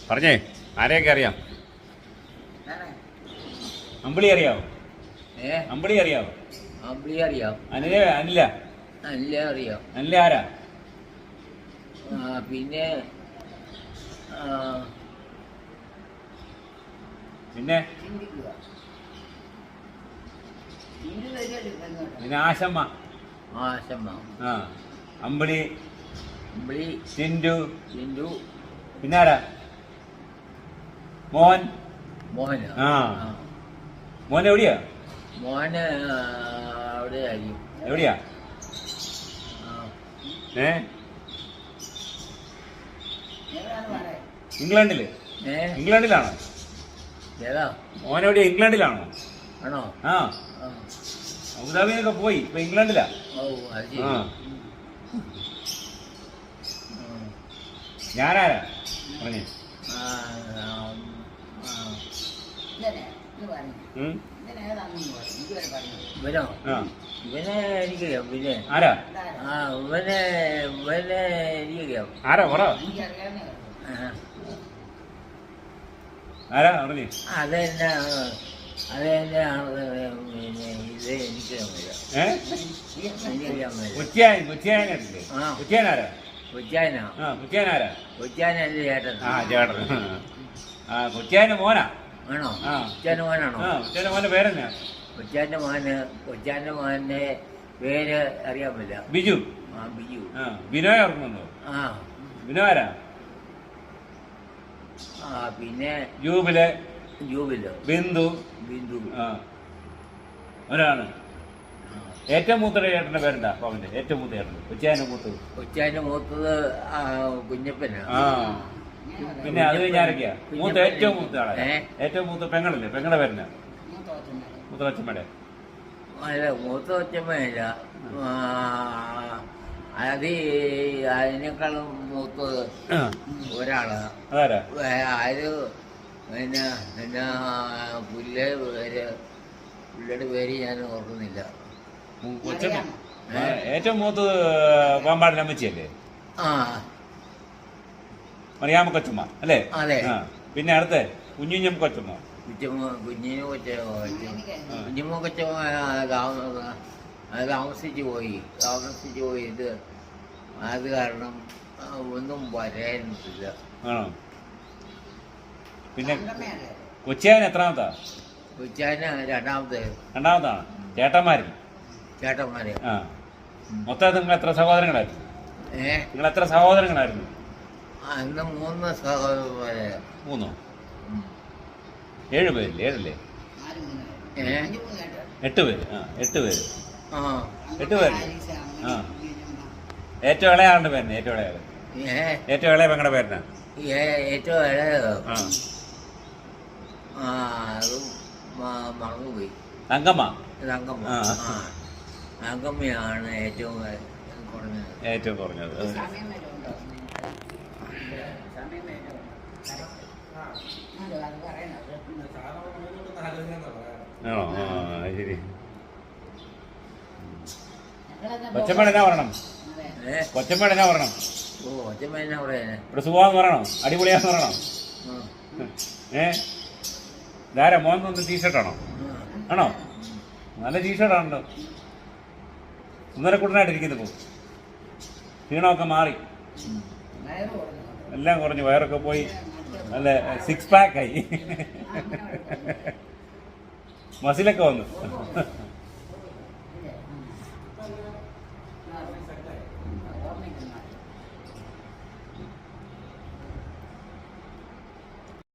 പറഞ്ഞേ ആരെയൊക്കെ അറിയാം? അമ്പിളി അറിയാവോ? അമ്പിളി അറിയാവോ? അമ്പിളി അറിയാം. അനില അനില അനില അറിയാം. അനില ആരാ? പിന്നെ പിന്നെ പിന്നെ ആശമ്മ. ആശമ്മ. ആ അമ്പിളി അമ്പിളി. ചിൻഡു. ചിൻഡു. പിന്നെ ആരാ? മോഹൻ. മോഹൻ. ആ മോൻ എവിടെയാ? മോഹന് അവിടെ ആയിരിക്കും. എവിടെയാ? ഇംഗ്ലണ്ടില്. ഇംഗ്ലണ്ടിലാണോ? ഏതാ മോൻ എവിടെയാ? ഇംഗ്ലണ്ടിലാണോ? ആണോ? ആ അബുദാബിന്നൊക്കെ പോയി ഇപ്പൊ ഇംഗ്ലണ്ടിലാ. ഓ അത് ശരി. ഞാനാരാ പറഞ്ഞു? ഇവനോ? ഇവനെ എനിക്കറിയാം. പിന്നെ ആരാ? ഇവനെ എനിക്കറിയാം. ആരാ പറ? ആരാ പറഞ്ഞു? അതെന്നെ പിന്നെ ഇത് എനിക്കറിയാൻ കൊച്ചിയാൻ. കൊച്ചിയാനല്ലേ? കൊച്ചിയാനാരാ? കൊച്ചാനാ. കൊച്ചിയാനാരാ? കൊച്ചാന എൻ്റെ ചേട്ടൻ. ആ ചേട്ടൻ. ആ കൊച്ചിയാന്റെ മോനാ? ആണോ? ആ കൊച്ചാൻ്റെ മോനാണോ? കൊച്ചിയാന്റെ മോന്റെ പേരെന്നാ? കൊച്ചാൻ്റെ മോൻ്റെ പേര് അറിയാൻ പറ്റില്ല. ബിജു. ആ ബിജു. ആ ബിനോയ് ഓർമ്മയുണ്ടോ? ആ ബിനോയ് ആരാ? പിന്നെ ജൂബില്. ബിന്ദു. ബിന്ദു. ആ ഒരാണ്. ഏറ്റവും മൂത്ത ചേട്ടന്റെ പേരെന്താ? അവന്റെ ഏറ്റവും മൂത്ത ചേട്ടൻ കൊച്ചിയാന്റെ മൂത്തത്. കൊച്ചാൻ്റെ മൂത്തത് കുഞ്ഞപ്പനാ. ആ പിന്നെ അത് കഴിഞ്ഞ ആരൊക്കെയാ? ഏറ്റവും മൂത്ത ആളെ? ഏറ്റവും മൂത്ത പെങ്ങളല്ലേ? പെങ്ങളുടെ പേരെന്നാ? മൂത്ത കൊച്ചമ്മയുടെ. അല്ല മൂത്ത കൊച്ചമ്മയല്ല. അത് അതിനേക്കാളും മൂത്തത് ഒരാളാ. അതാരാ? അത് പിന്നെ പുള്ളിയുടെ പേര് ഞാൻ ഓർക്കുന്നില്ല. കൊച്ചമ്മ. ഏറ്റവും മൂത്തത് പാമ്പാടിന്റെ അമ്മച്ചിയല്ലേ? ആ മറിയാമ്മ കൊച്ചമ്മ അല്ലേ? അതെ. പിന്നെ അടുത്ത കുഞ്ഞുഞ്ഞം കൊച്ചമ്മ. കുഞ്ഞുമ്മ കൊച്ചമ്മ താമസിച്ചു പോയി. ഇത് അത് കാരണം ഒന്നും പറയാനില്ല. ആണോ? പിന്നെ കൊച്ചിയാൻ എത്രാമത്താ? കൊച്ചാന് രണ്ടാമതാണ്. ചേട്ടന്മാര്. ആ മൊത്തം നിങ്ങൾ എത്ര സഹോദരങ്ങളായിരുന്നു? നിങ്ങൾ എത്ര സഹോദരങ്ങളായിരുന്നു? അന്ന് 3 സഹോദരന്മാരെ. 3? 7 പേരില്ലേ? 7 8 പേര്. 8 പേര്. 8 പേര്. ആ ഏറ്റവും ഇളയ ആളുടെ പേരനെ? ഏറ്റവും ഇളയ പെങ്ങളുടെ പേരനാ? ഏറ്റവും ഇളയത് അത് മറന്നുപോയി. തങ്കമ്മ. തങ്കമ്മയാണ് ഏറ്റവും കുറഞ്ഞത്. ആണോ? ആ ശരി. കൊച്ചമ്മയുടെ എന്നാ പറയണം? കൊച്ചമ്മയുടെ എന്നാ പറയണം? ഇവിടെ സുഖമാന്ന് പറയണോ? അടിപൊളിയാന്ന് പറയണോ? ഇതാരാ? മോൻ ഒന്ന് ടീഷർട്ടാണോ? ആണോ? നല്ല ടീഷർട്ടാണല്ലോ. സുന്ദരക്കുട്ടനായിട്ടിരിക്കുന്നു. ഇപ്പോൾ ക്ഷീണമൊക്കെ മാറി, എല്ലാം കുറഞ്ഞു, വയറൊക്കെ പോയി, നല്ല 6 പാക്കായി, മസിലൊക്കെ വന്നു.